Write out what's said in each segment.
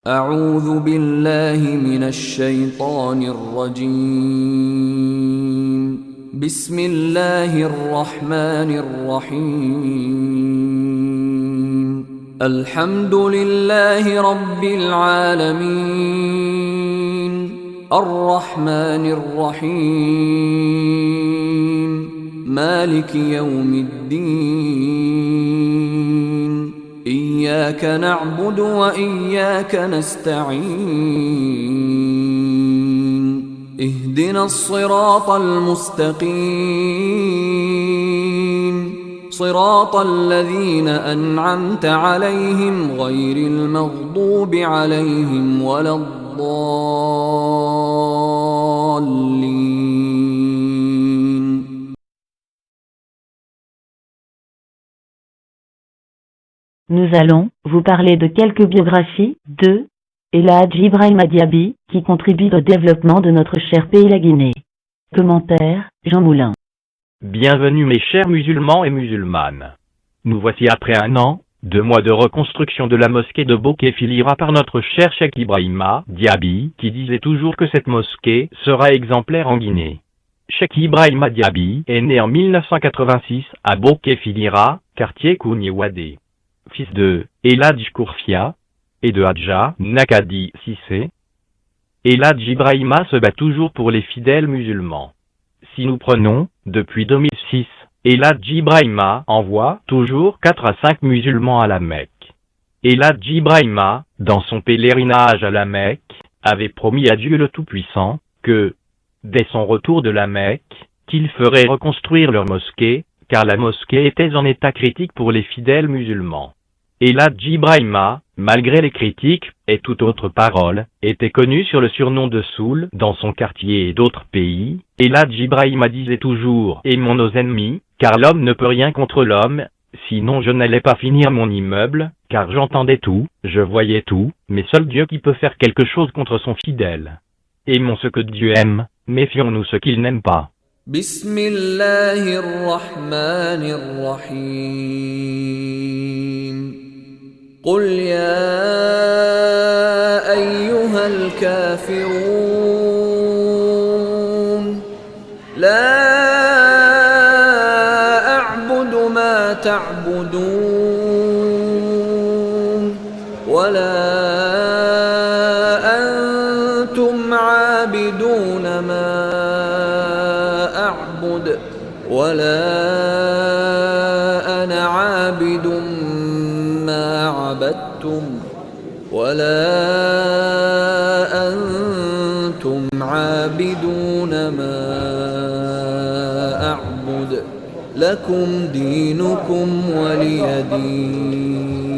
أعوذ بالله من الشيطان الرجيم. بسم الله الرحمن الرحيم. الحمد لله رب العالمين، الرحمن الرحيم، مالك يوم الدين. إياك نعبد وإياك نستعين. اهدنا الصراط المستقيم، صراط الذين أنعمت عليهم غير المغضوب عليهم ولا الضالين. Nous allons vous parler de quelques biographies de El Hadj Ibrahima Diaby, qui contribue au développement de notre cher pays la Guinée. Commentaire, Jean Moulin. Bienvenue mes chers musulmans et musulmanes. Nous voici après 1 an, 2 mois de reconstruction de la mosquée de Boké-Filira par notre cher Cheikh Ibrahima Diaby, qui disait toujours que cette mosquée sera exemplaire en Guinée. Cheikh Ibrahima Diaby est né en 1986 à Boké-Filira, quartier Kouniéwadé. Fils de El Hadj Kourfia et de Hadja Nakadi Sissé. El Hadj Ibrahima se bat toujours pour les fidèles musulmans. Si nous prenons, depuis 2006, El Hadj Ibrahima envoie toujours 4 à 5 musulmans à la Mecque. El Hadj Ibrahima, dans son pèlerinage à la Mecque, avait promis à Dieu le Tout-Puissant que, dès son retour de la Mecque, qu'il ferait reconstruire leur mosquée, car la mosquée était en état critique pour les fidèles musulmans. El Hadj Ibrahima, malgré les critiques et toute autre parole, était connu sur le surnom de Soul dans son quartier et d'autres pays. El Hadj Ibrahima disait toujours « Aimons nos ennemis, car l'homme ne peut rien contre l'homme, sinon je n'allais pas finir mon immeuble, car j'entendais tout, je voyais tout, mais seul Dieu qui peut faire quelque chose contre son fidèle. Aimons ce que Dieu aime, méfions-nous ce qu'il n'aime pas. » بسم الله الرحمن الرحيم. قل يا أيها الكافرون لا أعبد ما تعبدون ولا أنتم عابدون ما أعبد ولا أنا عابد ما عبدتم ولا أنتم عابدون ما أعبد لكم دينكم ولي دين.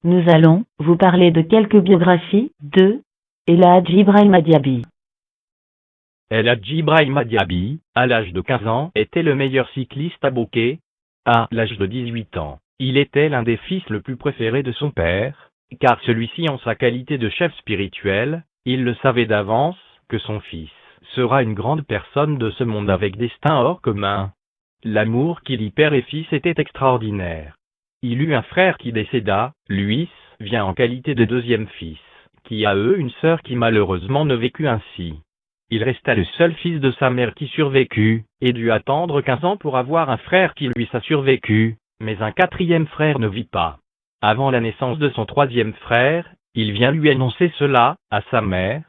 Nous allons vous parler de quelques biographies de El Hadj Ibrahima Diaby. El Hadj Ibrahima Diaby, à l'âge de 15 ans, était le meilleur cycliste à Boké. À l'âge de 18 ans, il était l'un des fils le plus préféré de son père, car celui-ci, en sa qualité de chef spirituel, il le savait d'avance, que son fils sera une grande personne de ce monde avec destin hors commun. l'amour qui lie père et fils était extraordinaire. Il eut un frère qui décéda, Luis, vient en qualité de deuxième fils, qui a une sœur qui malheureusement ne vécut ainsi. Il resta le seul fils de sa mère qui survécut, et dut attendre 15 ans pour avoir un frère qui lui a survécu, mais un quatrième frère ne vit pas. Avant la naissance de son troisième frère, il vient lui annoncer cela, à sa mère.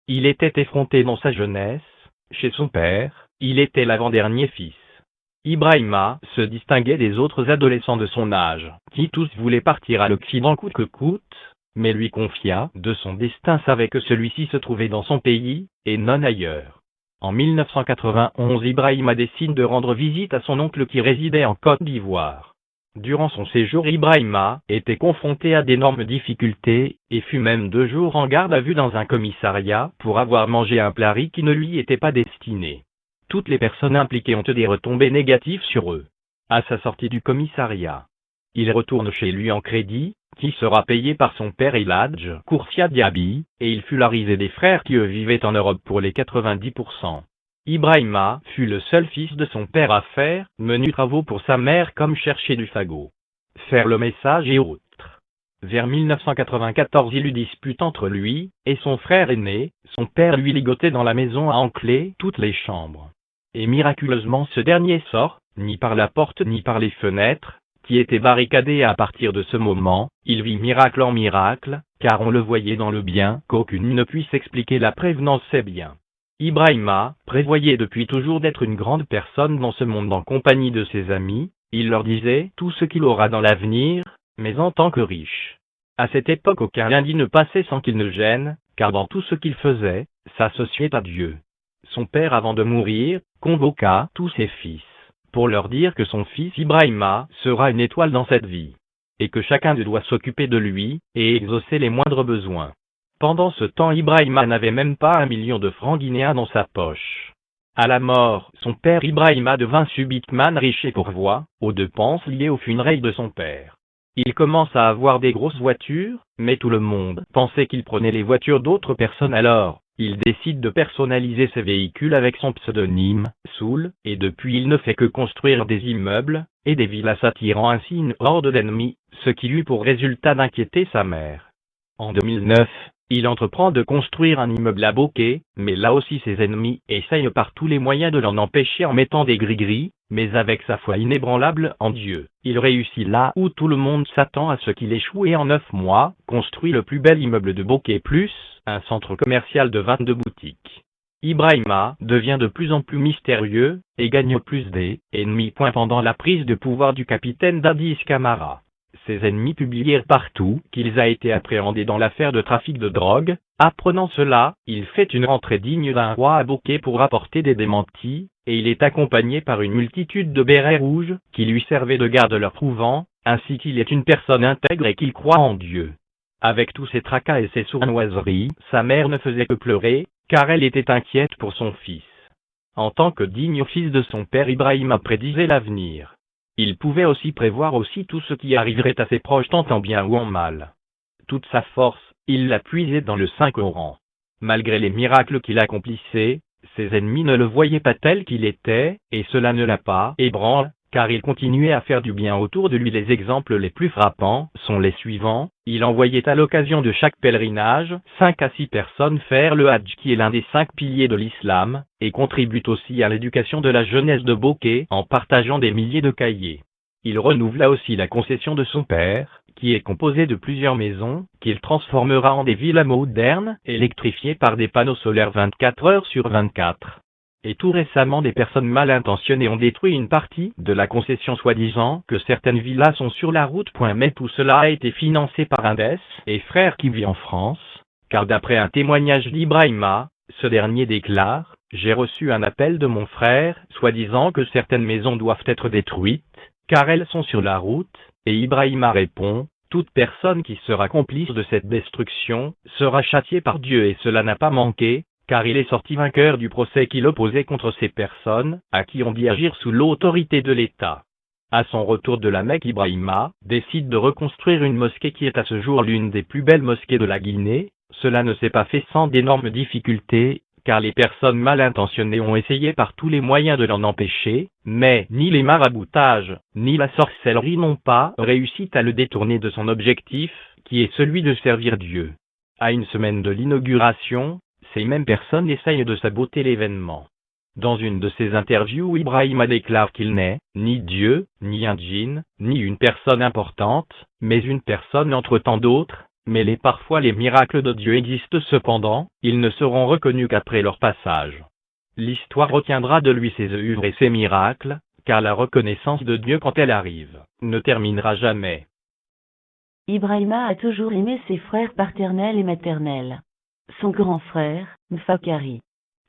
Il était effronté dans sa jeunesse, chez son père, il était l'avant-dernier fils. Ibrahima se distinguait des autres adolescents de son âge, qui tous voulaient partir à l'Occident coûte que coûte, mais lui confia de son destin savait que celui-ci se trouvait dans son pays, et non ailleurs. En 1991, Ibrahima décide de rendre visite à son oncle qui résidait en Côte d'Ivoire. Durant son séjour, Ibrahima était confronté à d'énormes difficultés, et fut même 2 jours en garde à vue dans un commissariat pour avoir mangé un plat riz qui ne lui était pas destiné. Toutes les personnes impliquées ont eu des retombées négatives sur eux. À sa sortie du commissariat, il retourne chez lui en crédit, qui sera payé par son père Eladj Koursia Diaby, et il fut la risée des frères qui eux vivaient en Europe pour les 90%. Ibrahima fut le seul fils de son père à faire menus travaux pour sa mère comme chercher du fagot, faire le message et autres. Vers 1994, il eut dispute entre lui et son frère aîné, son père lui ligotait dans la maison à encler toutes les chambres. Et miraculeusement ce dernier sort, ni par la porte ni par les fenêtres, qui étaient barricadées à partir de ce moment, il vit miracle en miracle, car on le voyait dans le bien qu'aucune ne puisse expliquer la prévenance c'est bien. Ibrahima prévoyait depuis toujours d'être une grande personne dans ce monde en compagnie de ses amis, il leur disait tout ce qu'il aura dans l'avenir, mais en tant que riche. À cette époque aucun lundi ne passait sans qu'il ne gêne, car dans tout ce qu'il faisait, s'associait à Dieu. Son père avant de mourir, convoqua tous ses fils, pour leur dire que son fils Ibrahima sera une étoile dans cette vie, et que chacun doit s'occuper de lui, et exaucer les moindres besoins. Pendant ce temps Ibrahima n'avait même pas 1 million de francs guinéens dans sa poche. À la mort, son père Ibrahima devint subitement riche et pourvoit aux dépenses liées aux funérailles de son père. Il commence à avoir des grosses voitures, mais tout le monde pensait qu'il prenait les voitures d'autres personnes alors. Il décide de personnaliser ses véhicules avec son pseudonyme, Soul, et depuis il ne fait que construire des immeubles, et des villas attirant ainsi une horde d'ennemis, ce qui eut pour résultat d'inquiéter sa mère. En 2009, il entreprend de construire un immeuble à Bokeh, mais là aussi ses ennemis essayent par tous les moyens de l'en empêcher en mettant des gris-gris, mais avec sa foi inébranlable en Dieu, il réussit là où tout le monde s'attend à ce qu'il échoue et en 9 mois, construit le plus bel immeuble de Bokeh plus, un centre commercial de 22 boutiques. Ibrahima devient de plus en plus mystérieux, et gagne plus d'ennemis. Pendant la prise de pouvoir du capitaine Dadis Camara, ses ennemis publièrent partout qu'il a été appréhendé dans l'affaire de trafic de drogue. Apprenant cela, il fait une rentrée digne d'un roi à Bokeh pour rapporter des démentis, et il est accompagné par une multitude de bérets rouges, qui lui servaient de garde leur prouvant, ainsi qu'il est une personne intègre et qu'il croit en Dieu. Avec tous ses tracas et ses sournoiseries, sa mère ne faisait que pleurer, car elle était inquiète pour son fils. En tant que digne fils de son père, Ibrahima prédisait l'avenir. Il pouvait aussi prévoir tout ce qui arriverait à ses proches tant en bien ou en mal. Toute sa force, il l'a puisée dans le Saint-Coran. Malgré les miracles qu'il accomplissait, ses ennemis ne le voyaient pas tel qu'il était, et cela ne l'a pas ébranlé, car il continuait à faire du bien autour de lui. Les exemples les plus frappants sont les suivants. Il envoyait à l'occasion de chaque pèlerinage 5 à 6 personnes faire le Hajj qui est l'un des 5 piliers de l'islam, et contribue aussi à l'éducation de la jeunesse de Bokeh en partageant des milliers de cahiers. Il renouvela aussi la concession de son père, qui est composée de plusieurs maisons, qu'il transformera en des villas modernes, électrifiées par des panneaux solaires 24 heures sur 24. Et tout récemment des personnes mal intentionnées ont détruit une partie de la concession soi-disant que certaines villas sont sur la route. Mais tout cela a été financé par un des et frère qui vit en France, car d'après un témoignage d'Ibrahima, ce dernier déclare « J'ai reçu un appel de mon frère, soi-disant que certaines maisons doivent être détruites, car elles sont sur la route, et Ibrahima répond « Toute personne qui sera complice de cette destruction sera châtiée par Dieu et cela n'a pas manqué. » Car il est sorti vainqueur du procès qu'il opposait contre ces personnes, à qui on dit agir sous l'autorité de l'État. À son retour de la Mecque, Ibrahima décide de reconstruire une mosquée qui est à ce jour l'une des plus belles mosquées de la Guinée. Cela ne s'est pas fait sans d'énormes difficultés, car les personnes mal intentionnées ont essayé par tous les moyens de l'en empêcher, mais ni les maraboutages, ni la sorcellerie n'ont pas réussi à le détourner de son objectif, qui est celui de servir Dieu. À une semaine de l'inauguration, ces mêmes personnes essayent de saboter l'événement. Dans une de ses interviews, Ibrahima déclare qu'il n'est ni Dieu, ni un djinn, ni une personne importante, mais une personne entre tant d'autres. Mais parfois les miracles de Dieu existent cependant, ils ne seront reconnus qu'après leur passage. L'histoire retiendra de lui ses œuvres et ses miracles, car la reconnaissance de Dieu quand elle arrive, ne terminera jamais. Ibrahima a toujours aimé ses frères paternels et maternels. Son grand frère, Mfakari,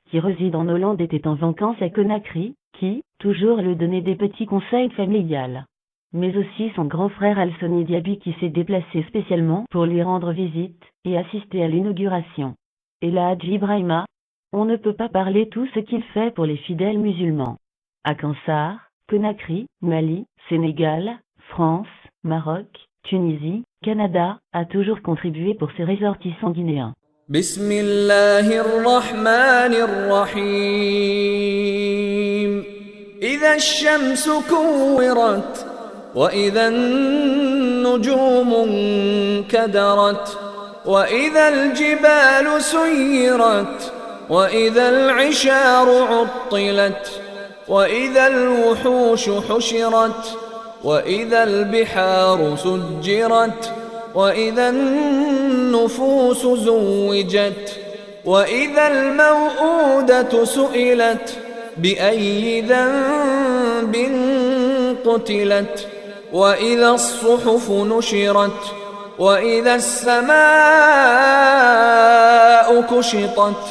qui réside en Hollande, était en vacances à Conakry, qui, toujours, lui donnait des petits conseils familiales. Mais aussi son grand frère Alsoni Diaby qui s'est déplacé spécialement pour lui rendre visite et assister à l'inauguration. Et là, Hadji Ibrahima, on ne peut pas parler tout ce qu'il fait pour les fidèles musulmans. À Kansar, Conakry, Mali, Sénégal, France, Maroc, Tunisie, Canada, a toujours contribué pour ses ressortissants guinéens. Bismillahirrahmanirrahim. إذا الشمس كورت وإذا النجوم انكدرت وإذا الجبال سيرت وإذا العشار عطلت وإذا الوحوش حشرت وإذا البحار سجرت وإذا النفوس زوجت وإذا الموءودة سئلت بأي ذنب قتلت وإذا الصحف نشرت وإذا السماء كشطت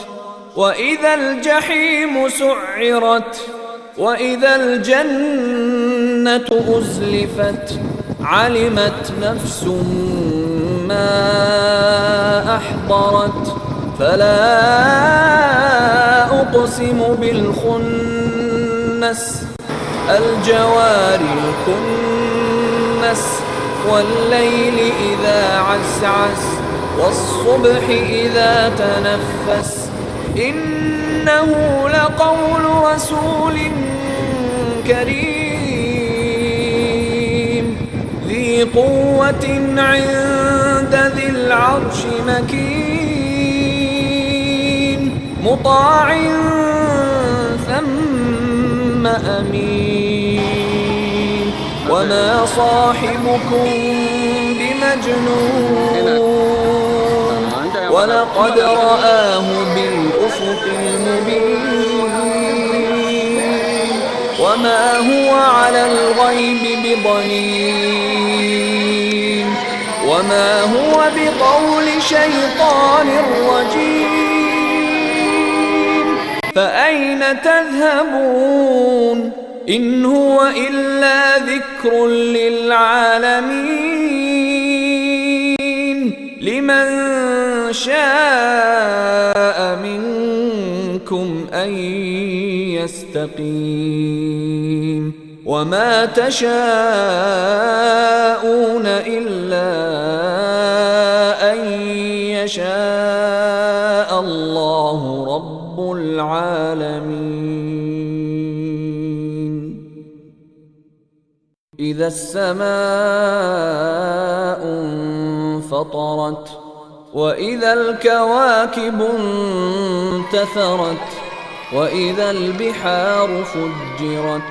وإذا الجحيم سعرت وإذا الجنة أزلفت علمت نفس ما أحضرت فلا أقسم بالخنس الجوار الكنس والليل إذا عسعس والصبح إذا تنفس إنه لقول رسول كريم ذي قوة عند ذي العرش مكين مطاع ثم أمين وما صاحبكم بمجنون ولقد رآه بالأفق المبين وما هو على الغيب بضنين وما هو بقول شيطان رجيم فأين تذهبون إن هو إلا ذكر للعالمين لمن شاء منكم أن يستقيم وما تشاءون إلا أن يشاء الله رب العالمين إذا السماء انفطرت وإذا الكواكب انتثرت وإذا البحار فجرت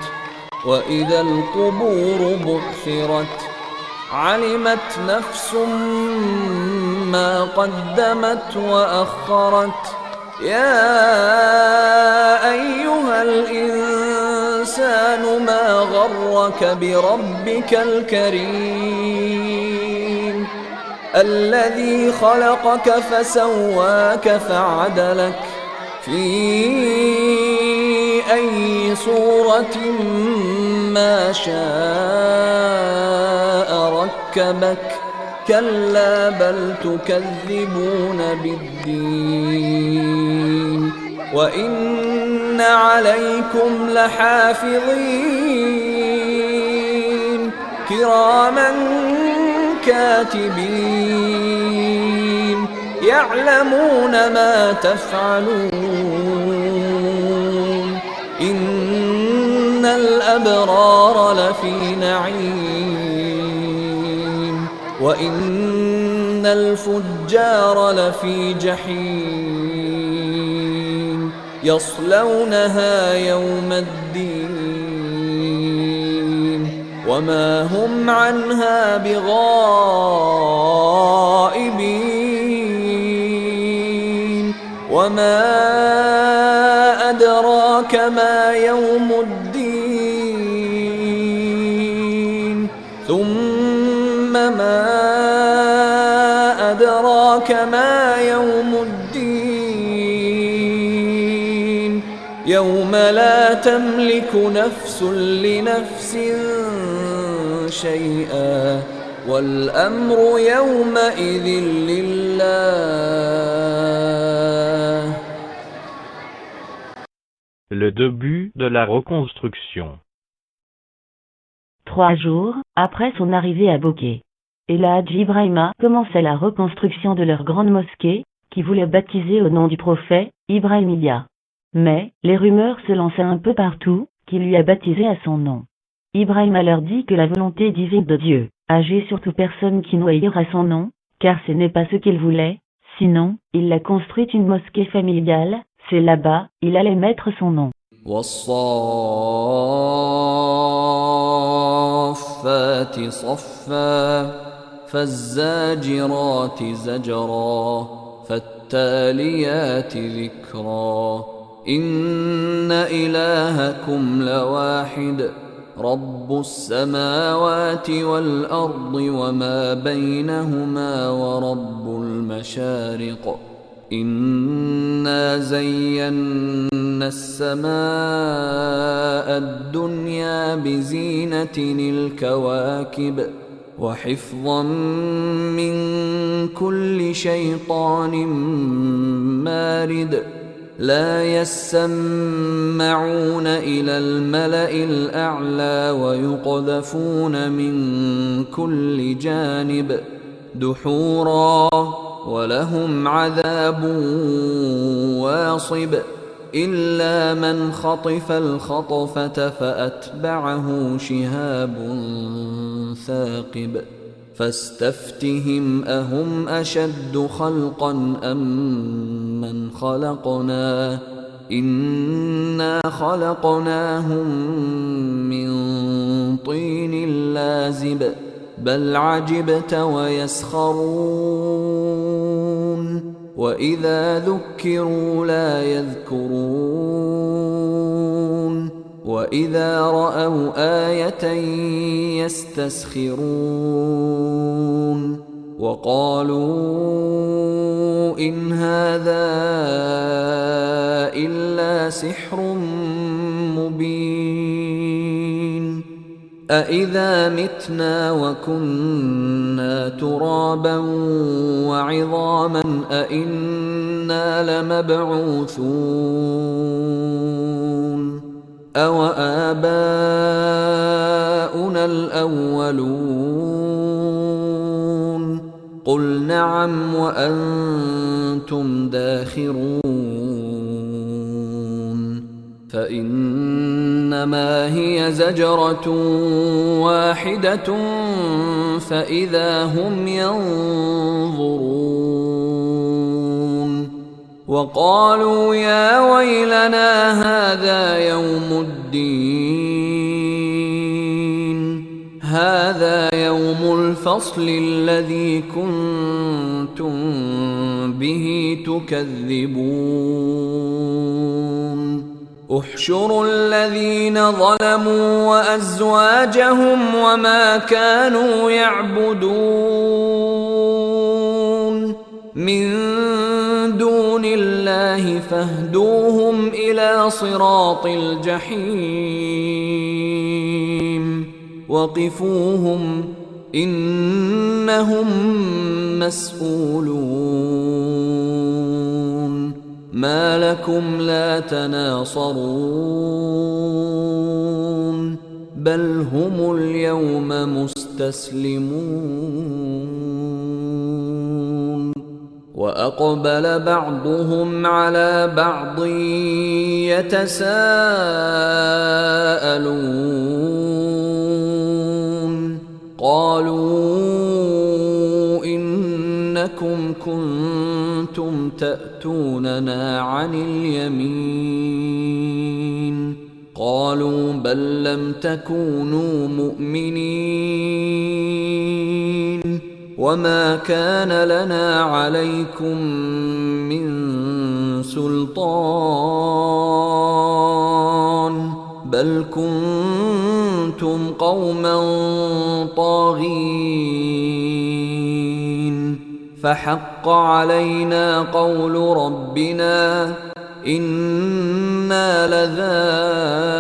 وإذا القبور بعثرت علمت نفس ما قدمت وأخرت يا أيها الإنسان ما غرك بربك الكريم الذي خلقك فسواك فعدلك في أي صورة ما شاء ركبك كلا بل تكذبون بالدين وإن عليكم لحافظين كراما كاتبين يعلمون ما تفعلون إن الأبرار لفي نعيم وإن الفجار لفي جحيم يصلونها يوم الدين وما هم عنها بغائبين وما أدراك ما يوم الدين ثم ما أدراك ما يوم الدين يوم لا تملك نفس لنفس شيئا والأمر يومئذ لله. Le début de la reconstruction. 3 jours après son arrivée à Bokeh, El Hadj Ibrahima commençait la reconstruction de leur grande mosquée, qui voulait baptiser au nom du prophète, Ibrahimiya. Mais, les rumeurs se lançaient un peu partout, qu'il lui a baptisé à son nom. Ibrahima leur dit que la volonté divine de Dieu agit sur toute personne qui noyera son nom, car ce n'est pas ce qu'il voulait, sinon, il a construit une mosquée familiale, c'est là-bas, il allait mettre son nom. والصافات صفا فالزاجرات زجرا فالتاليات ذكرا إن إلهكم لواحد رب السماوات والأرض وما بينهما ورب المشارق إنا زينا السماء الدنيا بزينة الكواكب وحفظا من كل شيطان مارد لا يسمعون إلى الملأ الأعلى ويقذفون من كل جانب دحورا ولهم عذاب واصب إلا من خطف الخطفة فأتبعه شهاب ثاقب فاستفتهم أهم أشد خلقا أم من خلقنا إنا خلقناهم من طين لازب بل عجبت ويسخرون وإذا ذكروا لا يذكرون وإذا رأوا آية يستسخرون وقالوا إن هذا إلا سحر مبين أإذا متنا وكنا ترابا وعظاما أإنا لمبعوثون أوآباؤنا الأولون قل نعم وأنتم داخرون فإنما هي زجرة واحدة فإذا هم ينظرون وقالوا يا ويلنا هذا يوم الدين هذا يوم الفصل الذي كنتم به تكذبون احشروا الذين ظلموا وأزواجهم وما كانوا يعبدون من دون الله فاهدوهم إلى صراط الجحيم وقفوهم إنهم مسؤولون ما لكم لا تناصرون بل هم اليوم مستسلمون وأقبل بعضهم على بعض يتساءلون قالوا إنكم كنتم تأتوننا عن اليمين قالوا بل لم تكونوا مؤمنين وما كان لنا عليكم من سلطان بل كنتم قوما طاغين فحق علينا قول ربنا إنا لذائقون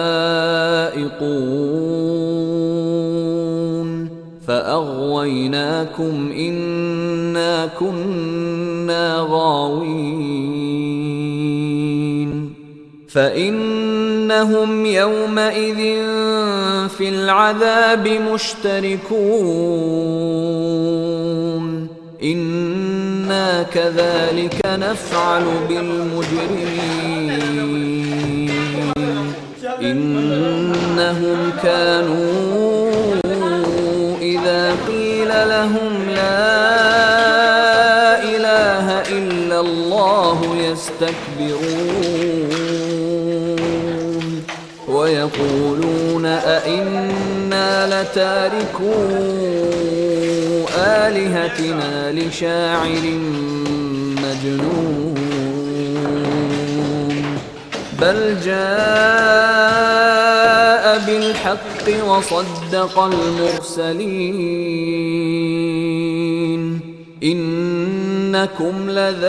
فأغويناكم إنا كنا غاوين فإنهم يومئذ في العذاب مشتركون إنا كذلك نفعل بالمجرمين إنهم كانوا إذا قيل لهم لا إله إلا الله يستكبرون ويقولون أئنا لتاركو آلهتنا لشاعر مجنون بل جاء بالحق وصدق المرسلين إنكم لذائق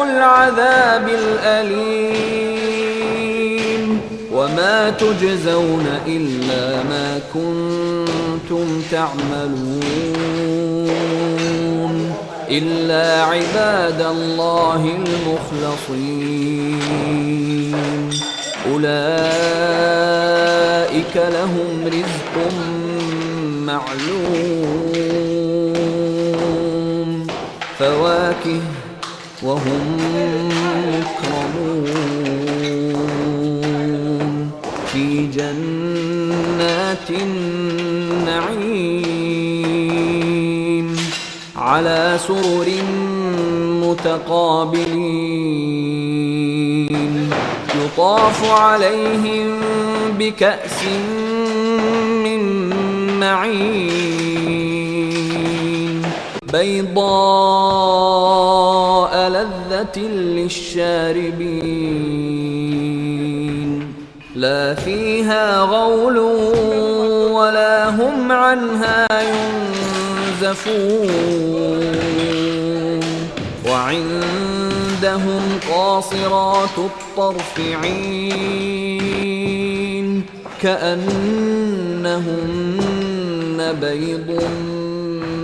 العذاب الأليم وما تجزون إلا ما كنتم تعملون إلا عباد الله المخلصين أولئك لهم رزق معلوم فواكه وهم مكرمون في جنات النعيم على سرر متقابلين يطاف عليهم بكأس من معين بيضاء لذة للشاربين لا فيها غول ولا هم عنها ينزفون وعندهم قاصرات الطرف عين كأنهن بيض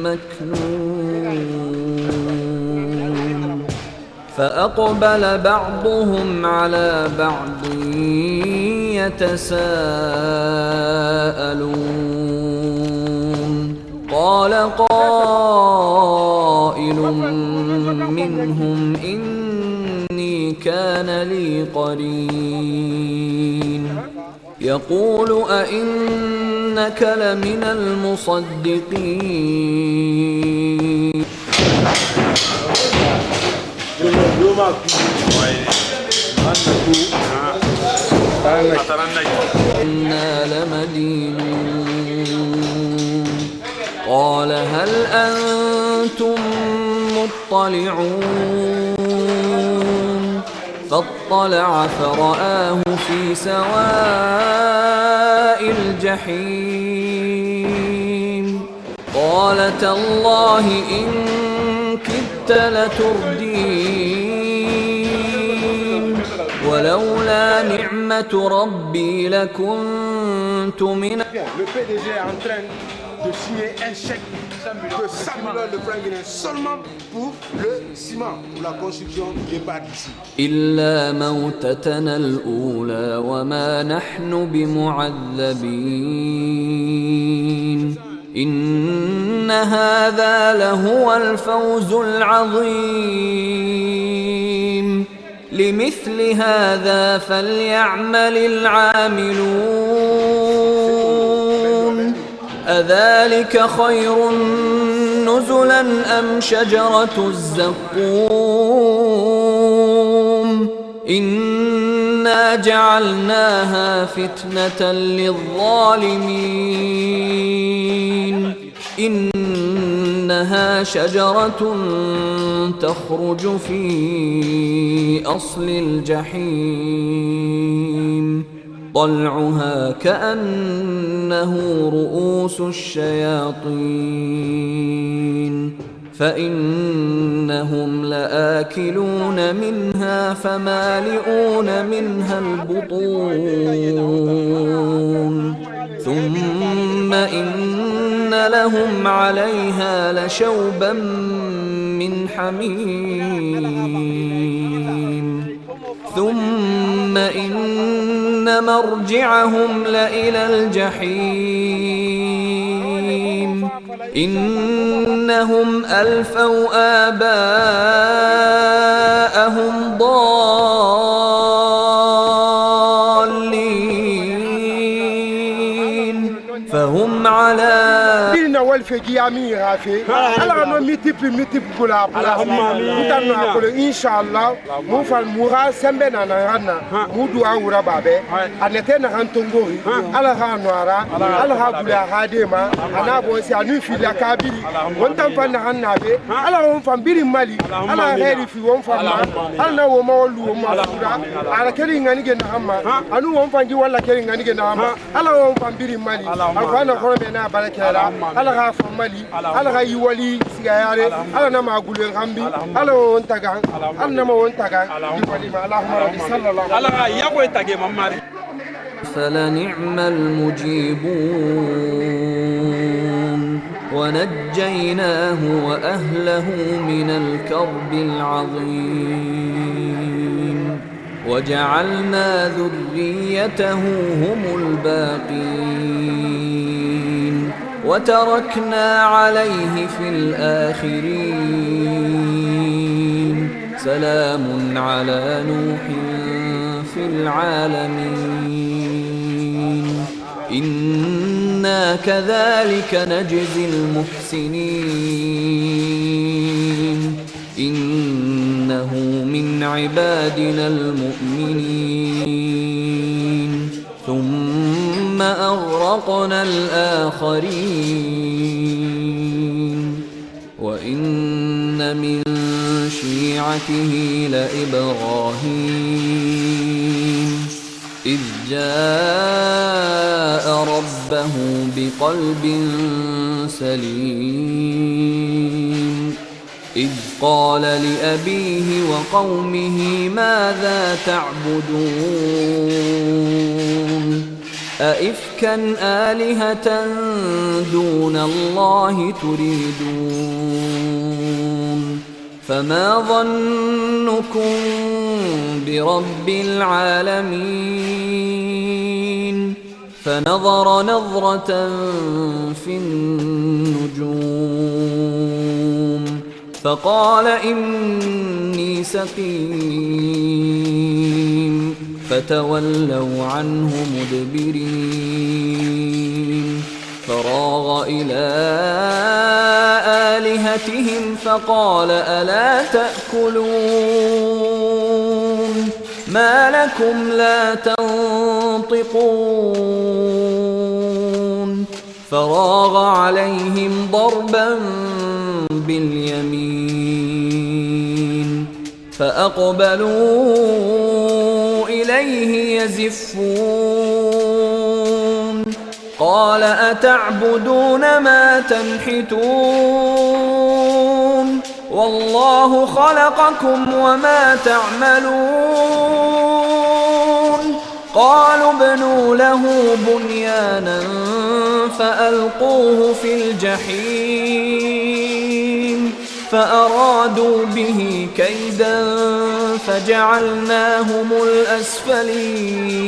مكنون فأقبل بعضهم على بعض يتساءلون قال قائل منهم إني كان لي قرين يقول أئنك لمن المصدقين إنا لمدينون قال هل أنتم مطلعون فاطلع فرآه في سواء الجحيم قال تالله إن كدت لتردين ولولا نعمة ربي لكنت من Le PDG est en train de signer un chèque de 100 millions de francs guinéens seulement pour le ciment, pour la construction des bars d'ici. إلا موتتنا الأولى وما نحن بمعذبين إن هذا لهو الفوز العظيم لمثل هذا فليعمل العاملون أذلك خير نزلا أم شجرة الزقوم إنا جعلناها فتنة للظالمين إنها شجرة تخرج في أصل الجحيم طلعها كأنه رؤوس الشياطين فإنهم لآكلون منها فمالئون منها البطون ثم إن لهم عليها لشوبا من حميم ثم إن مرجعهم لإلى الجحيم إنهم ألفوا آباءهم ضالين فهم على والفجي أمي رافي على ما ميتب كلا متنا كل إن شاء الله موفى مورا سمبنا نرانا مودو أورا بابه أنتنا هنتونغوري على هانوارا على هابولا هاديما أنا بوسي أنو في لكابيري وانتم فانا هنابي على هم فامبيري مالي على غيري في وهم فما على نو ما ولو ما سورا على كريم غنيجي نهما أنو هم فانجي ولا كريم غنيجي نهما على هم فامبيري مالي أنا كلنا باركلا على فمالي على يولي سيارة على نما أقول الغامبي على وانتجان على نما وانتجان يولي ما اللهم رب صلى الله على يقوي تجي مماري فلنعم المجيبون ونجيناه وأهله من الكرب العظيم وجعلنا ذريته هم الباقين وتركنا عليه في الآخرين سلام على نوح في العالمين إنا كذلك نجزي المحسنين إنه من عبادنا المؤمنين ثم أغرقنا الآخرين وإن من شيعته لإبراهيم إذ جاء ربه بقلب سليم إذ قال لأبيه وقومه ماذا تعبدون أئفكا آلهة دون الله تريدون فما ظنكم برب العالمين فنظر نظرة في النجوم فقال إني سقيم فتولوا عنه مدبرين فراغ إلى آلهتهم فقال ألا تأكلون ما لكم لا تنطقون فراغ عليهم ضربا باليمين فأقبلوا إليه يزفون قال أتعبدون ما تنحتون والله خلقكم وما تعملون قالوا ابنوا له بنيانا فألقوه في الجحيم فأرادوا به كيدا فجعلناهم الأسفلين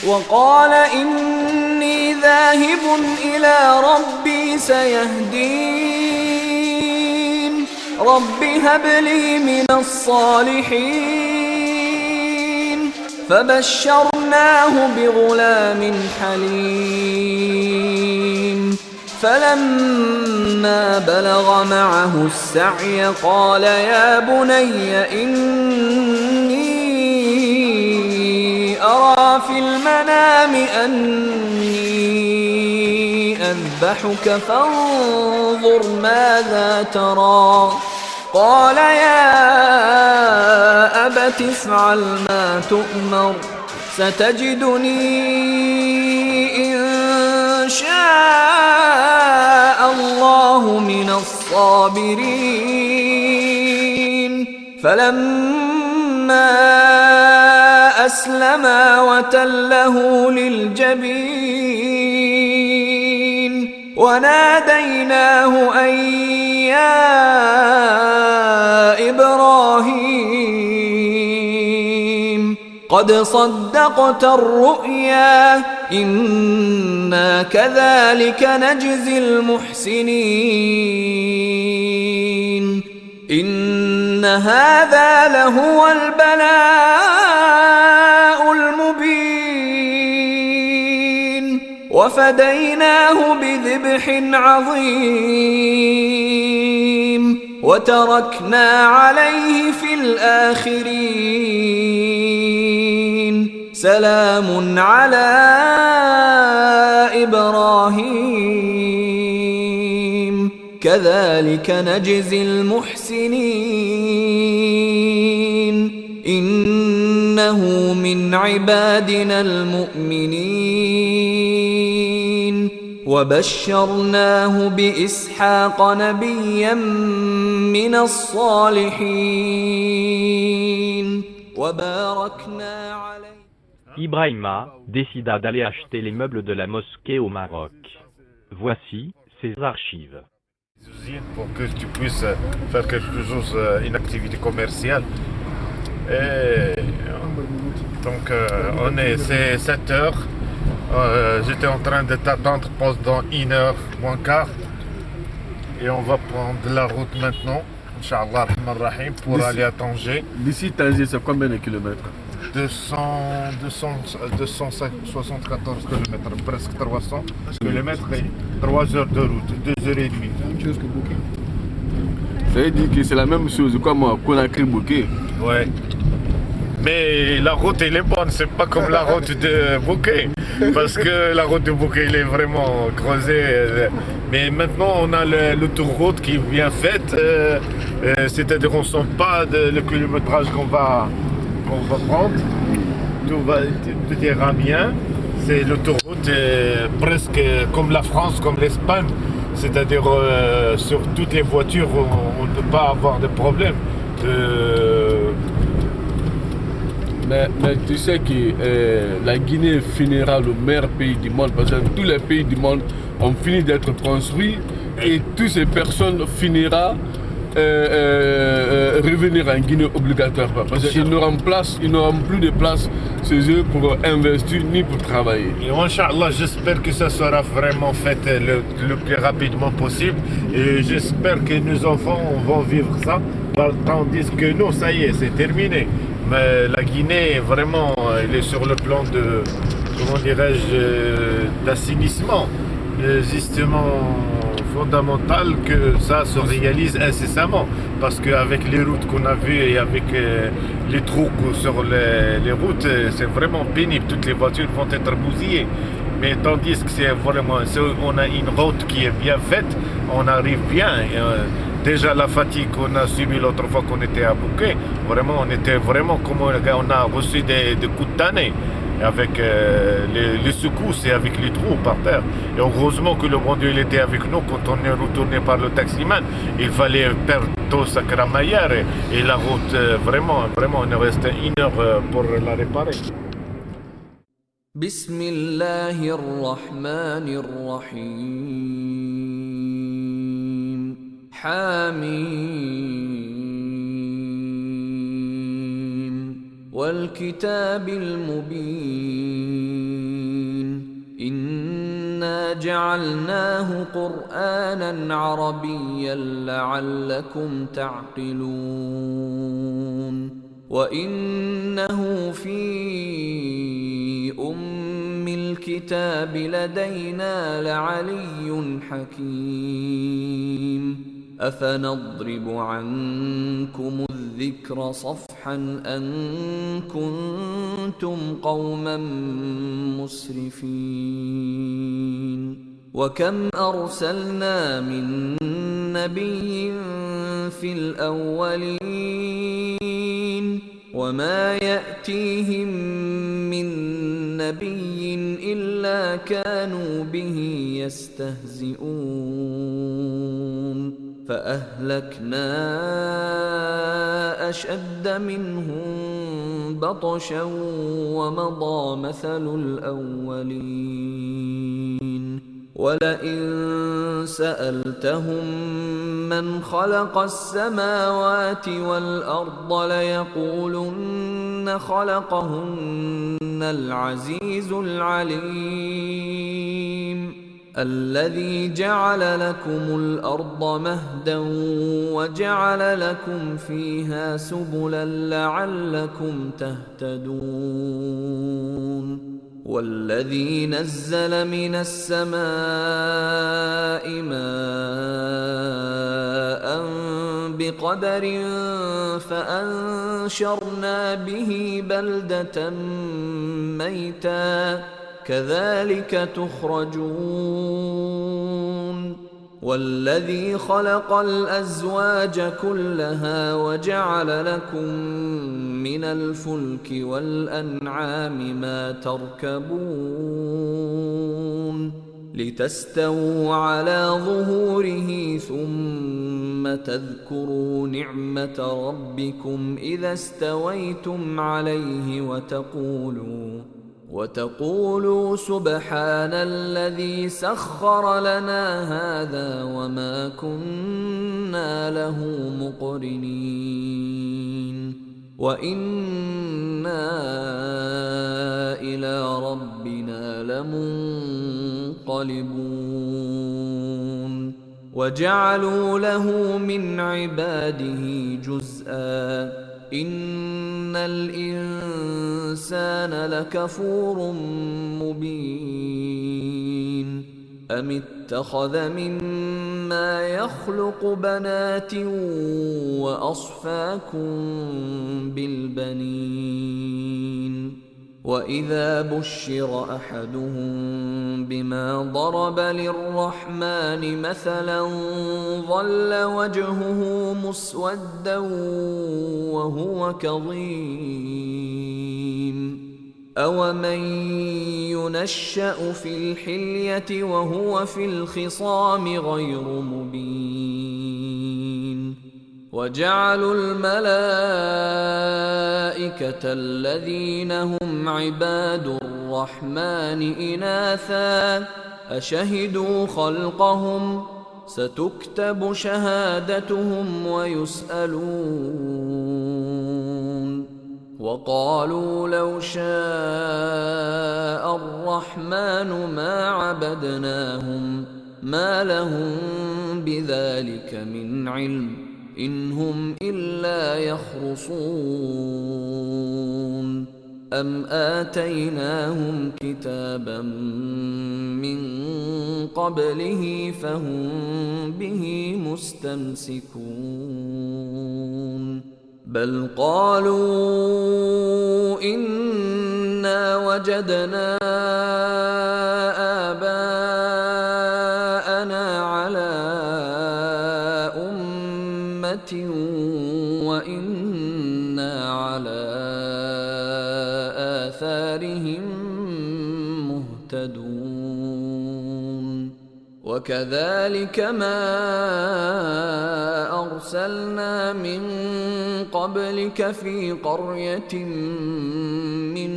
وقال إني ذاهب ذاهب إلى ربي سيهدين رب هب لي من الصالحين فبشرناه بغلام حليم فلما بلغ معه السعي قال يا بني إني أرى في المنام أني أذبحك فانظر ماذا ترى قال يا أبت افعل ما تؤمر ستجدني إن شاء الله من الصابرين فلما أسلما وتله للجبين وناديناه أن يا إبراهيم قد صدقت الرؤيا إنا كذلك نجزي المحسنين إن هذا لهو البلاء المبين وفديناه بذبح عظيم وتركنا عليه في الآخرين سلام على إبراهيم كذلك نجزي المحسنين إنه من عبادنا المؤمنين وبشرناه بإسحاق نبيا من الصالحين وباركنا عليه. Ibrahima décida d'aller acheter les meubles de la mosquée au Maroc. Voici ses archives. Pour que tu puisses faire quelque chose, une activité commerciale. Et donc c'est 7 heures. J'étais en train de t'attendre pendant 1 heure moins quart. Et on va prendre la route maintenant, Inch'Allah Rahim, pour aller à Tanger. D'ici Tanger, c'est combien de kilomètres? 274 km, presque 300 km et 3 heures de route, 2 heures et demie. Même chose que Bouquet. Ça veut dire que c'est la même chose comme Conakry Bouquet. Ouais. Mais la route elle est bonne, c'est pas comme la route de Bouquet. Parce que la route de Bouquet elle est vraiment creusée. Mais maintenant on a l'autoroute qui est bien faite. C'est-à-dire on ne sent pas le kilométrage qu'on va prendre. Tout ira bien. C'est l'autoroute presque comme la France, comme l'Espagne. C'est-à-dire sur toutes les voitures on ne peut pas avoir de problème. Mais tu sais que la Guinée finira le meilleur pays du monde parce que tous les pays du monde ont fini d'être construits et toutes ces personnes finiront revenir en Guinée obligatoirement parce qu'ils n'auront plus de place chez eux pour investir ni pour travailler. Et Inch'Allah, j'espère que ça sera vraiment fait le plus rapidement possible et j'espère que nos enfants vont vivre ça tandis que nous, ça y est, c'est terminé. Mais la Guinée, vraiment, elle est sur le plan de, comment dirais-je, d'assainissement. Justement fondamental que ça se réalise incessamment parce qu'avec les routes qu'on a vues et avec les trous sur les routes, c'est vraiment pénible. Toutes les voitures vont être bousillées. Mais tandis que c'est vraiment, on a une route qui est bien faite, on arrive bien. Déjà la fatigue qu'on a subie l'autre fois qu'on était à Bouquet, vraiment on était vraiment comme on a reçu des coups de tanné avec les secousses et avec les trous par terre. Et heureusement que le bon Dieu il était avec nous quand on est retourné par le taximan. Il fallait perdre tout sa cramaillère et la route vraiment on est resté 1 heure pour la réparer. Bismillahirrahmanirrahim. حميم والكتاب المبين إنا إنا جعلناه قرآنا عربيا لعلكم تعقلون وإنه في الكتاب لدينا لعلي حكيم أفنضرب عنكم الذكر صفحا أن كنتم قوما مسرفين وكم أرسلنا من نبي في الأولين وما يأتيهم من نبي إلا كانوا به يستهزئون فأهلكنا أشد منهم بطشا ومضى مثل الأولين ولئن سألتهم من خلق السماوات والأرض ليقولن خلقهن العزيز العليم الذي جعل لكم الأرض مهدا وجعل لكم فيها سبلا لعلكم تهتدون والذي نزل من السماء ماء بقدر فأنشرنا به بلدة ميتا كذلك تخرجون والذي خلق الأزواج كلها وجعل لكم من الفلك والأنعام ما تركبون لتستووا على ظهوره ثم تذكروا نعمة ربكم إذا استويتم عليه وتقولوا سبحان الذي سخر لنا هذا وما كنا له مقرنين وإنا إلى ربنا لمنقلبون وجعلوا له من عباده جزءا إن الإنسان لكفور مبين أم اتخذ مما يخلق بنات وأصفاكم بالبنين وإذا بشر أحدهم بما ضرب للرحمن مثلا ظل وجهه مسودا وهو كظيم أومن ينشأ في الحلية وهو في الخصام غير مبين وجعلوا الملائكة الذين هم عباد الرحمن إناثا أشهدوا خلقهم ستكتب شهادتهم ويسألون وقالوا لو شاء الرحمن ما عبدناهم ما لهم بذلك من علم إن هم إلا يخرصون أم آتيناهم كتابا من قبله فهم به مستمسكون بل قالوا إنا وجدنا آباءنا على وإنا على آثارهم مهتدون وكذلك ما أرسلنا من قبلك في قرية من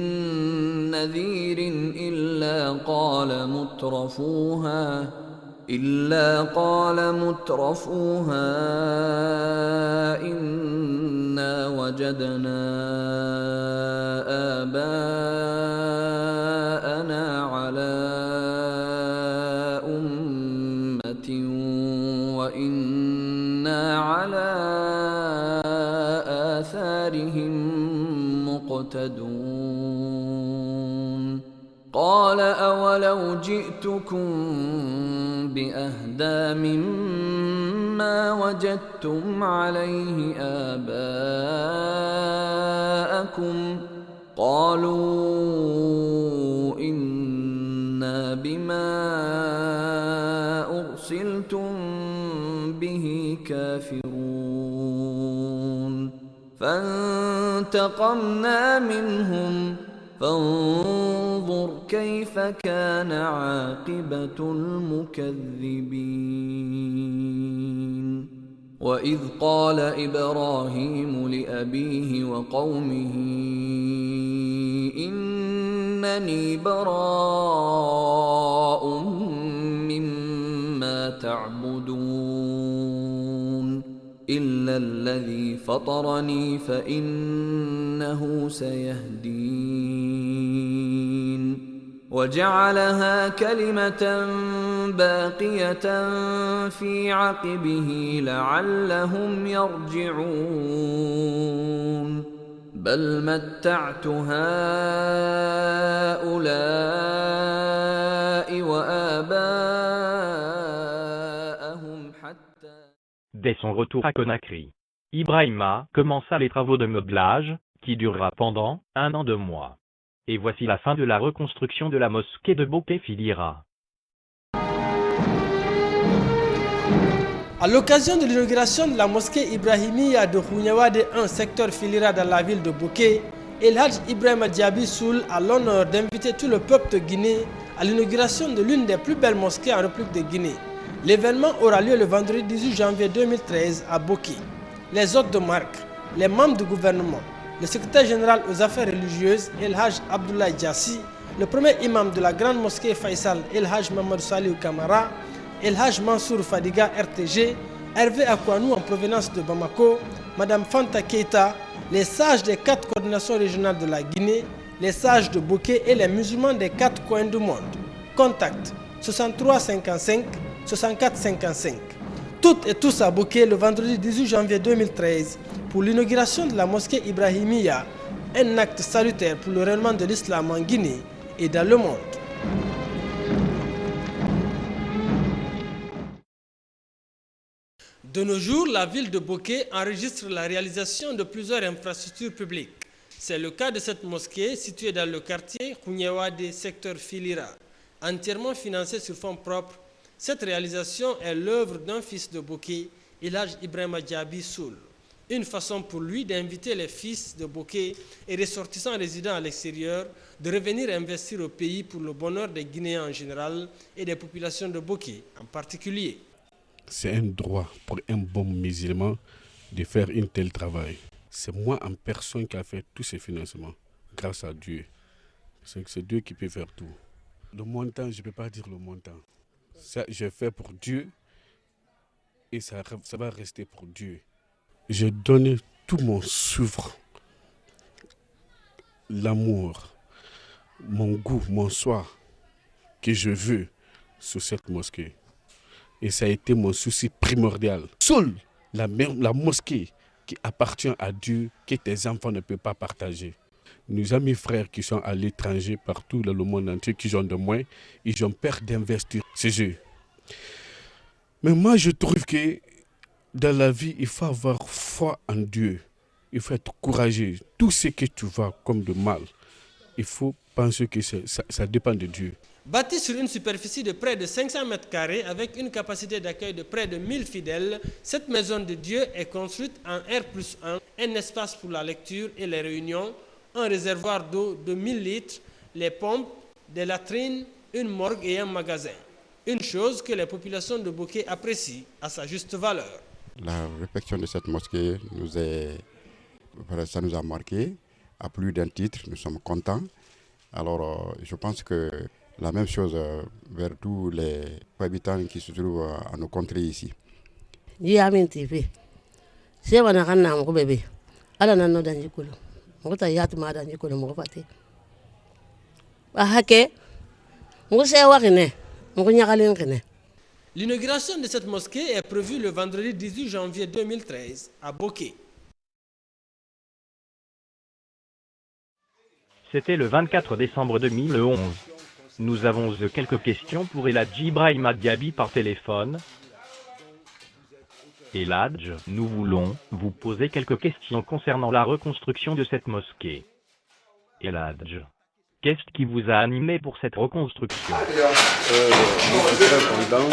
نذير إلا قال مترفوها إنا وجدنا آباءنا على آثارهم مقتدون قال أولو جئتكم بأهدى مما وجدتم عليه آباءكم قالوا إنا بما أرسلتم به كافرون فانتقمنا منهم فانظر كيف كان عاقبة المكذبين وإذ قال إبراهيم لأبيه وقومه إنني براء مما تعبدون إلا الذي فطرني فإنه سيهدين وجعلها كلمة باقية في عقبه لعلهم يرجعون بل متعت هؤلاء وآباءهم حتى. Dès son retour à Conakry, Ibrahima commença les travaux de meublage, qui durera pendant 1 an 2 mois. Et voici la fin de la reconstruction de la mosquée de Bokeh Filira. À l'occasion de l'inauguration de la mosquée Ibrahimiya de Khouniawade 1, secteur Filira dans la ville de Bokeh, El Hadj Ibrahima Diaby Soul a l'honneur d'inviter tout le peuple de Guinée à l'inauguration de l'une des plus belles mosquées en République de Guinée. L'événement aura lieu le vendredi 18 janvier 2013 à Bokeh. Les hôtes de marque, les membres du gouvernement, le secrétaire général aux affaires religieuses, El Hadj Abdoulaye Diassi, le premier imam de la grande mosquée Faisal, El Hadj Mamadou Salihou Kamara, El Hadj Mansour Fadiga RTG, Hervé Akwanou en provenance de Bamako, Madame Fanta Keita, les sages des 4 coordinations régionales de la Guinée, les sages de Bokeh et les musulmans des 4 coins du monde. Contact 63 55 64 55. Toutes et tous à Bokeh le vendredi 18 janvier 2013 pour l'inauguration de la mosquée Ibrahimiya, un acte salutaire pour le rayonnement de l'islam en Guinée et dans le monde. De nos jours, la ville de Bokeh enregistre la réalisation de plusieurs infrastructures publiques. C'est le cas de cette mosquée située dans le quartier Khouniawade, secteur Filira. Entièrement financée sur fonds propres, cette réalisation est l'œuvre d'un fils de Bokeh, El Hadj Ibrahima Diaby Soul. Une façon pour lui d'inviter les fils de Bokeh et ressortissants résidant à l'extérieur de revenir investir au pays pour le bonheur des Guinéens en général et des populations de Bokeh en particulier. C'est un droit pour un bon musulman de faire un tel travail. C'est moi en personne qui a fait tous ces financements, grâce à Dieu. C'est Dieu qui peut faire tout. Le montant, je ne peux pas dire le montant. Ça, j'ai fait pour Dieu et ça va rester pour Dieu. J'ai donné tout mon souffle, l'amour, mon goût, mon soin que je veux sur cette mosquée. Et ça a été mon souci primordial. Seule la mosquée qui appartient à Dieu, que tes enfants ne peuvent pas partager. Nos amis frères qui sont à l'étranger, partout dans le monde entier, qui ont de moins, ils ont peur d'investir chez eux. Mais moi, je trouve que dans la vie, il faut avoir foi en Dieu. Il faut être courageux. Tout ce que tu vois comme de mal, il faut penser que ça dépend de Dieu. Bâtie sur une superficie de près de 500 mètres carrés avec une capacité d'accueil de près de 1000 fidèles, cette maison de Dieu est construite en R+1, un espace pour la lecture et les réunions, un réservoir d'eau de 1000 litres, les pompes, des latrines, une morgue et un magasin. Une chose que les populations de Bokeh apprécient à sa juste valeur. La réfection de cette mosquée ça nous a marqué à plus d'un titre, nous sommes contents. Alors je pense que la même chose vers tous les habitants qui se trouvent à nos contrées ici. L'inauguration de cette mosquée est prévue le vendredi 18 janvier 2013 à Bokeh. C'était le 24 décembre 2011. Nous avons quelques questions pour Eladj Ibrahima Diaby par téléphone. Eladj, nous voulons vous poser quelques questions concernant la reconstruction de cette mosquée. Eladj, qu'est-ce qui vous a animé pour cette reconstruction? Je suis très content,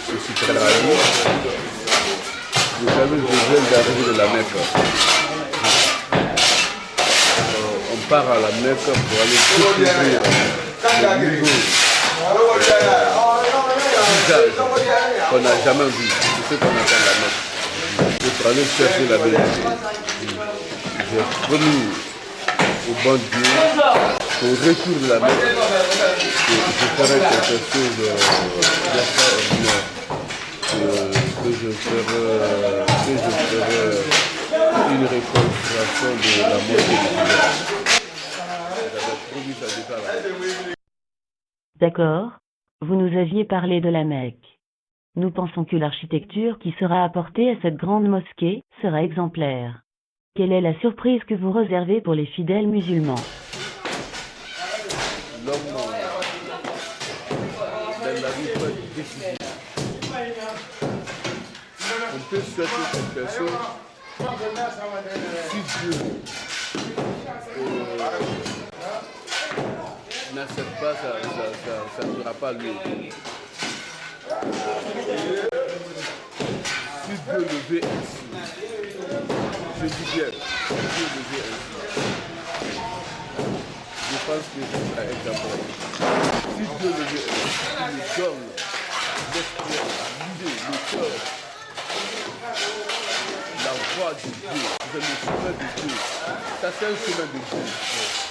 je suis très ravi. Vous savez, je viens d'arriver de la Mecque. On part à la Mecque pour aller découvrir le nouveau visage qu'on n'a jamais vu. C'est ce qu'on appelle la Mecque. Et pour aller chercher la vérité. J'ai promis au bon Dieu, au retour de la Mecque, que je ferai quelque chose d'extraordinaire. Que je ferai une reconstruction de la mosquée. J'avais promis ça déjà là. D'accord, vous nous aviez parlé de la Mecque. Nous pensons que l'architecture qui sera apportée à cette grande mosquée sera exemplaire. Quelle est la surprise que vous réservez pour les fidèles musulmans? L'homme dans la vie peut être difficile. On peut souhaiter quelque chose si Dieu n'accepte pas, ça ne sera pas lui. Si Dieu le veut ainsi, je dis bien, si Dieu le veut ainsi, je pense que ce sera exemplaire. Si Dieu le veut ainsi, il nous donne l'espoir, l'idée, le cœur, la voix de Dieu, c'est le chemin de Dieu. Ça c'est un chemin de Dieu.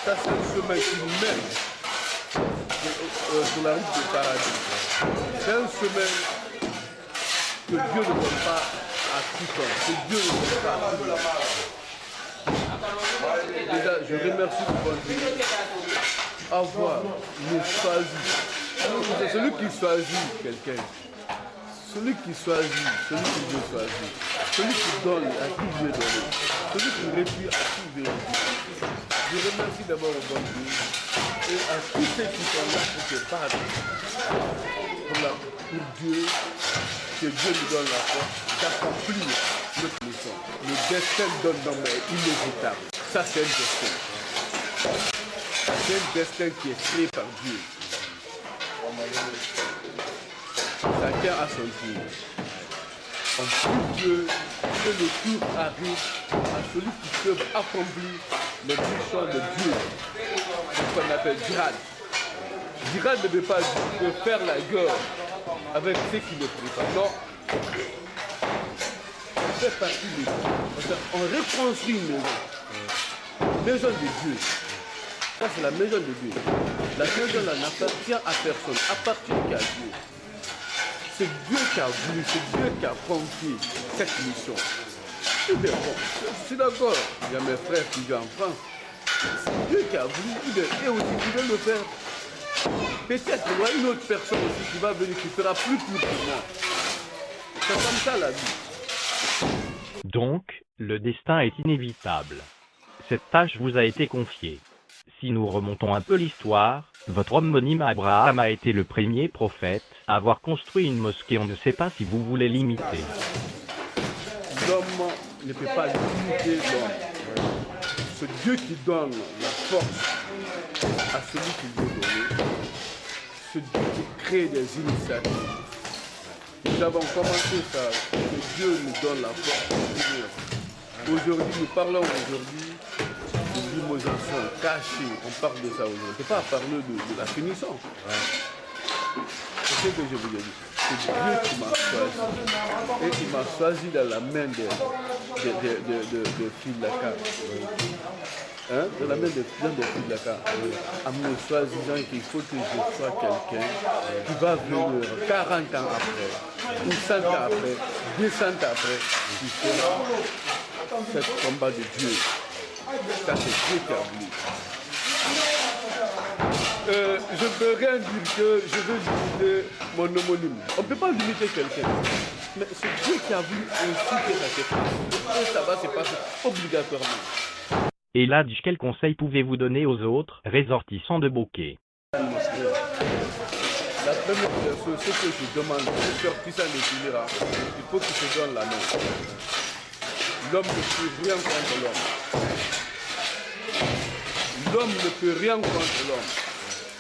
Ça c'est un chemin qui mène sur la route du paradis. C'est un chemin que Dieu ne donne pas à quiconque, que Dieu ne donne pas à tout le monde. Déjà, je remercie le bon Dieu d'avoir nous choisi. C'est celui qui choisit quelqu'un. Celui qui choisit, celui qui veut choisir, celui qui donne à qui veut donner, celui qui répit à qui veut répondre. Je remercie d'abord au bon Dieu et à tous ceux qui sont là pour se battre pour Dieu, que Dieu nous donne la force d'accomplir notre mission. Le destin donne nos mains inévitable. Ça c'est un destin. C'est un destin qui est créé par Dieu. Chacun à son tour. On prie Dieu que le tour arrive à celui qui peut accomplir les missions de Dieu. C'est ce qu'on appelle djihad. Djihad ne veut pas dire de faire la guerre avec ceux qui ne prient pas. Non. On fait partie de Dieu. On reconstruit une maison. Une maison de Dieu. Ça c'est la maison de Dieu. La maison là n'appartient à personne, appartient qu'à Dieu. C'est Dieu qui a voulu, c'est Dieu qui a confié cette mission. Eh bien bon, je suis d'accord. Il y a mes frères qui vivent en France. C'est Dieu qui a voulu, et aussi qui veut le faire. Peut-être qu'il y aura une autre personne aussi qui va venir, qui fera plus pour moi. C'est comme ça la vie. Donc, le destin est inévitable. Cette tâche vous a été confiée. Si nous remontons un peu l'histoire, votre homonyme Abraham a été le premier prophète à avoir construit une mosquée. On ne sait pas si vous voulez l'imiter. L'homme ne peut pas limiter l'homme. C'est Dieu qui donne la force à celui qui veut donner. C'est Dieu qui crée des initiatives. Nous avons commencé ça, que Dieu nous donne la force. Aujourd'hui, nous parlons aujourd'hui de limogeation cachée. On parle de ça aujourd'hui. On ne peut pas parler de la finition. C'est ce que je vous ai dit. C'est Dieu qui m'a choisi. Et il m'a choisi dans la main de Filaka. Dans la main de Filaka. En me choisissant qu'il faut que je sois quelqu'un qui va venir 40 ans après, ou 100 ans après, 200 ans après, qui fera ce combat de Dieu. Ça c'est Dieu qui a voulu. Je ne peux rien dire que je veux limiter mon homonyme. On ne peut pas limiter quelqu'un. Mais c'est Dieu qui a voulu ainsi que ça se passe. Et ça va se passer obligatoirement. Et là, quel conseil pouvez-vous donner aux autres ressortissants de Bokeh? La première chose, c'est que je demande aux sortissants de Filira, il faut qu'ils se donnent la main. L'homme ne peut rien contre l'homme. L'homme ne peut rien contre l'homme.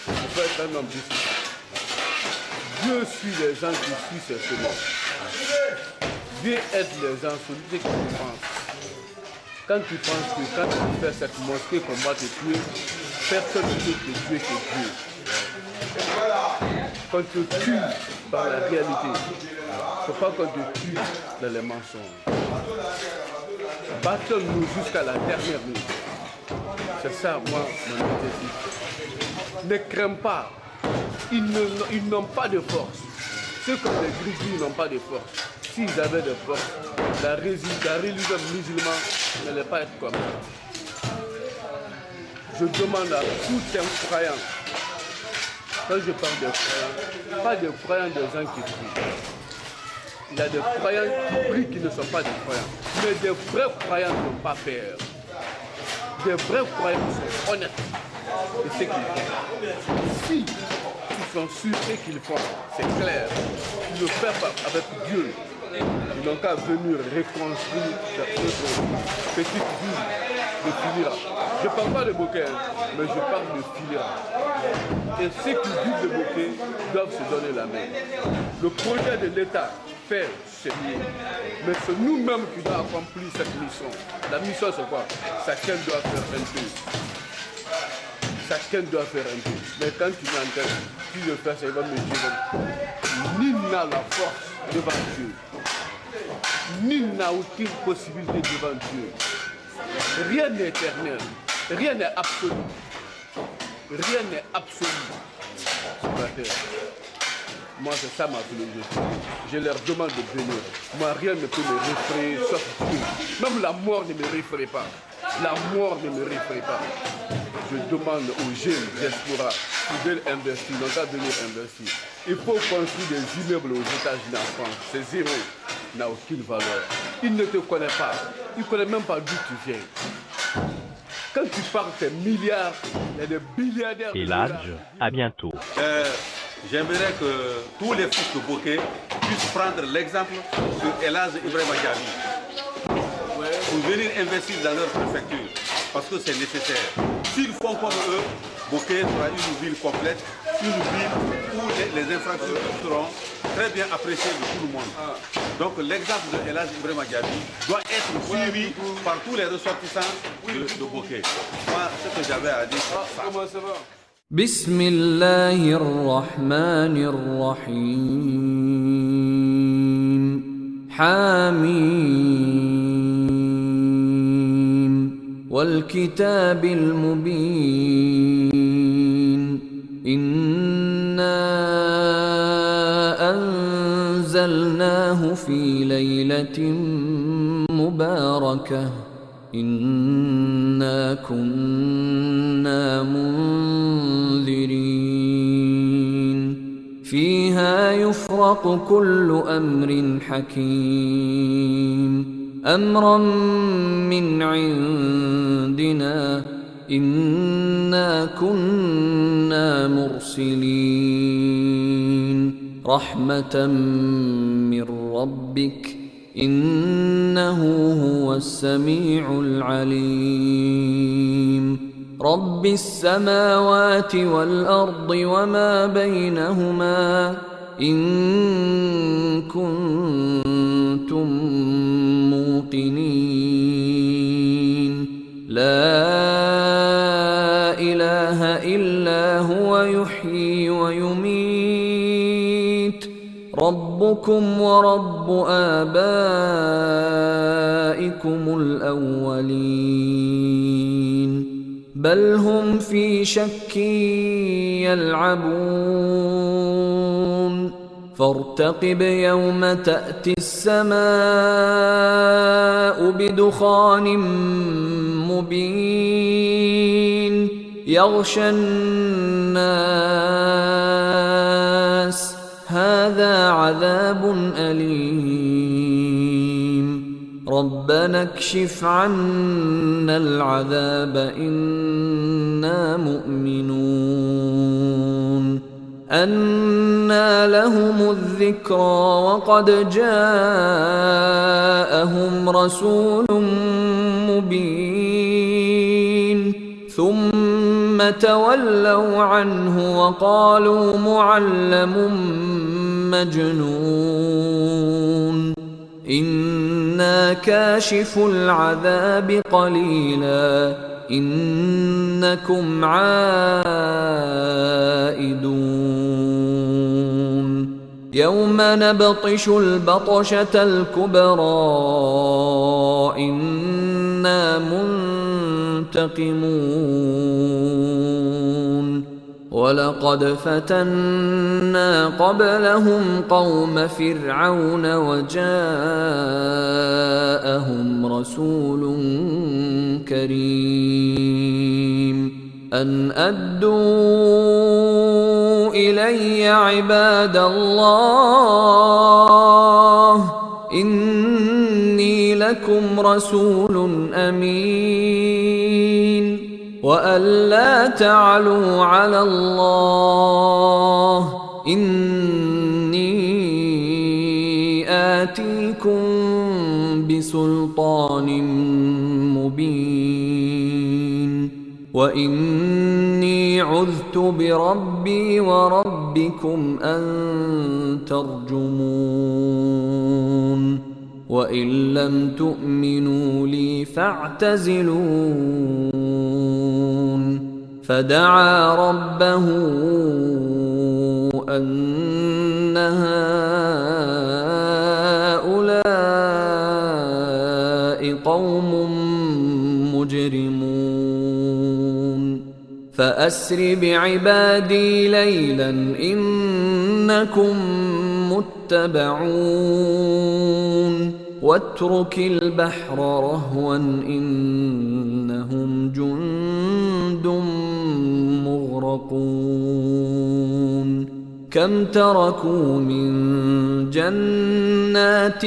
Il faut être un homme difficile. Dieu suit les gens qui suivent ses chemins. Dieu aide les gens sur ce qu'ils pensent. Quand tu penses que quand tu fais cette mosquée qu'on va te tuer, personne ne peut te tuer que Dieu. Quand tu te tues par la réalité, il ne faut pas qu'on te tue dans les mensonges. Battons-nous jusqu'à la dernière minute. C'est ça, moi, mon objectif. Ne crains pas. Ils n'ont pas de force. Ceux comme les Grizzlies n'ont pas de force. S'ils avaient de force, la religion musulmane n'allait pas être comme ça. Je demande à tous un croyant, quand je parle de croyants, pas de croyants des gens qui prient. Il y a des croyants qui prient qui ne sont pas des croyants. Mais des vrais croyants n'ont pas peur. Des vrais croyants sont honnêtes. Et ce qu'ils font. Si ils sont sûrs de ce qu'ils font, c'est clair. Ils le font avec Dieu. Ils n'ont qu'à venir reconstruire notre petite ville de Filira. Je ne parle pas de Bokeh, mais je parle de Filira. Et ceux qui vivent de Bokeh doivent se donner la main. Le projet de l'État fait c'est mieux. Mais c'est nous-mêmes qui devons accomplir cette mission. La mission c'est quoi? Chacun doit faire un peu. Chacun doit faire un peu. Mais quand tu m'entends, tu le fais, ça va me dire. Ni n'a la force devant Dieu. Ni n'a aucune possibilité devant Dieu. Rien n'est éternel. Rien n'est absolu. Rien n'est absolu sur la terre. Moi, c'est ça ma philosophie. Je leur demande de venir. Moi, rien ne peut me réfréer sauf Dieu. Même la mort ne me réfraie pas. La mort ne me réfraie pas. Je demande aux jeunes diaspora qui veulent investir, n'ont qu'à venir investir. Il faut construire des immeubles aux États-Unis en France. C'est zéro. N'a aucune valeur. Il ne te connaît pas. Il ne connaît même pas d'où tu viens. Quand tu parles tes milliards, il y a des milliardaires. Et l'âge, à bientôt. J'aimerais que tous les fils de Bokeh puissent prendre l'exemple de Elhadj Ibrahima Diaby pour venir investir dans leur préfecture, parce que c'est nécessaire. S'ils font comme eux, Bokeh sera une ville complète, une ville où les infrastructures seront très bien appréciées de tout le monde. Donc l'exemple de Elhadj Ibrahima Diaby doit être suivi par tous les ressortissants de Bokeh. Moi, ce que j'avais à dire, Comment ça va? بسم الله الرحمن الرحيم حميم والكتاب المبين إنا أنزلناه في ليلة مباركة إنا كنا منذرين فيها يفرق كل أمر حكيم أمرا من عندنا إنا كنا مرسلين رحمة من ربك إنه هو السميع العليم رب السماوات والأرض وما بينهما إن كنتم موقنين لا إله إلا هو يحيي ويميت ربكم ورب آبائكم الأولين بل هم في شك يلعبون فارتقب يوم تأتي السماء بدخان مبين يغشى الناس هذا عذاب أليم ربنا اكشف عنا العذاب إنا مؤمنون أنى لهم الذكرى وقد جاءهم رسول مبين ثم تولوا عنه وقالوا معلم مجنون إنا كاشف العذاب قليلا إنكم عائدون يوم نبطش البطشة الكبرى إنا منتقمون ولقد فتنا قبلهم قوم فرعون وجاءهم رسول كريم أن أدوا إلي عباد الله إني لكم رسول أمين وأن لا تعلوا على الله إني آتيكم بسلطان مبين وإني عذت بربي وربكم أن ترجمون وإن لم تؤمنوا لي فاعتزلون فدعا ربه أن هؤلاء قوم مجرمون فأسر بعبادي ليلا إنكم متبعون واترك البحر رهوا إنهم جند مغرقون كم تركوا من جنات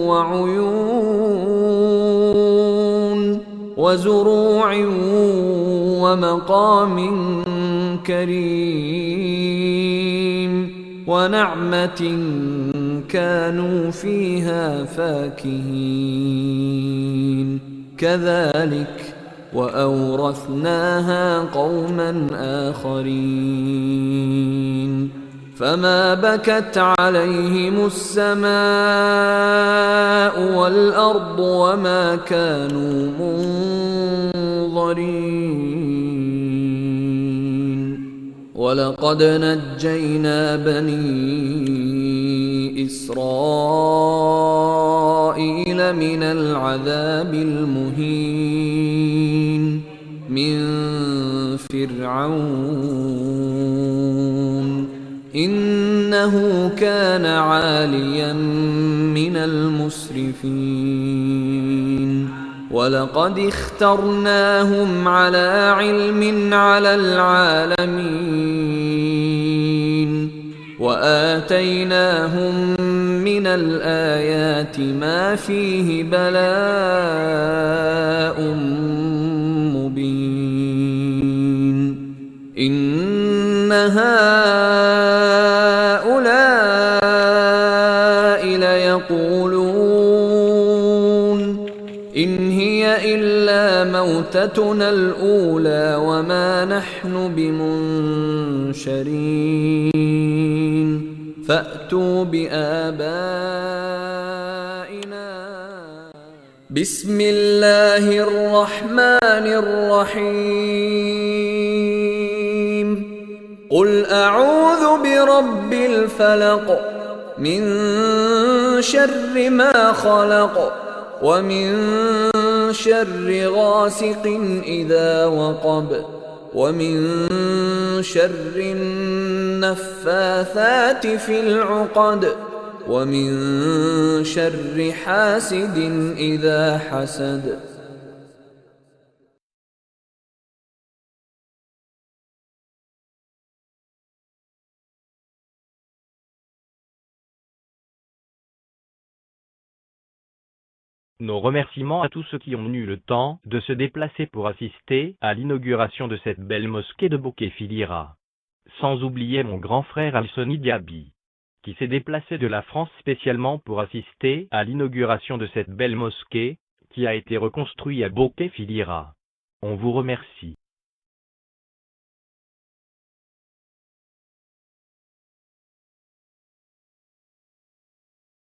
وعيون وزروع ومقام كريم ونعمة كانوا فيها فاكهين كذلك وأورثناها قوما آخرين فما بكت عليهم السماء والأرض وما كانوا منظرين ولقد نجينا بني إسرائيل من العذاب المهين من فرعون إنه كان عاليا من المسرفين ولقد اخترناهم على علم على العالمين وآتيناهم من الآيات ما فيه بلاء مبين إن هؤلاء ليقولون إن هي إلا موتتنا الأولى وما نحن بمنشرين فأتوا بآبائنا بسم الله الرحمن الرحيم قل أعوذ برب الفلق من شر ما خلق ومن شر غاسق إذا وقب ومن شر النفاثات في العقد ومن شر حاسد إذا حسد Nos remerciements à tous ceux qui ont eu le temps de se déplacer pour assister à l'inauguration de cette belle mosquée de Bokeh Filira. Sans oublier mon grand frère Alsoni Diaby, qui s'est déplacé de la France spécialement pour assister à l'inauguration de cette belle mosquée, qui a été reconstruite à Bokeh Filira. On vous remercie.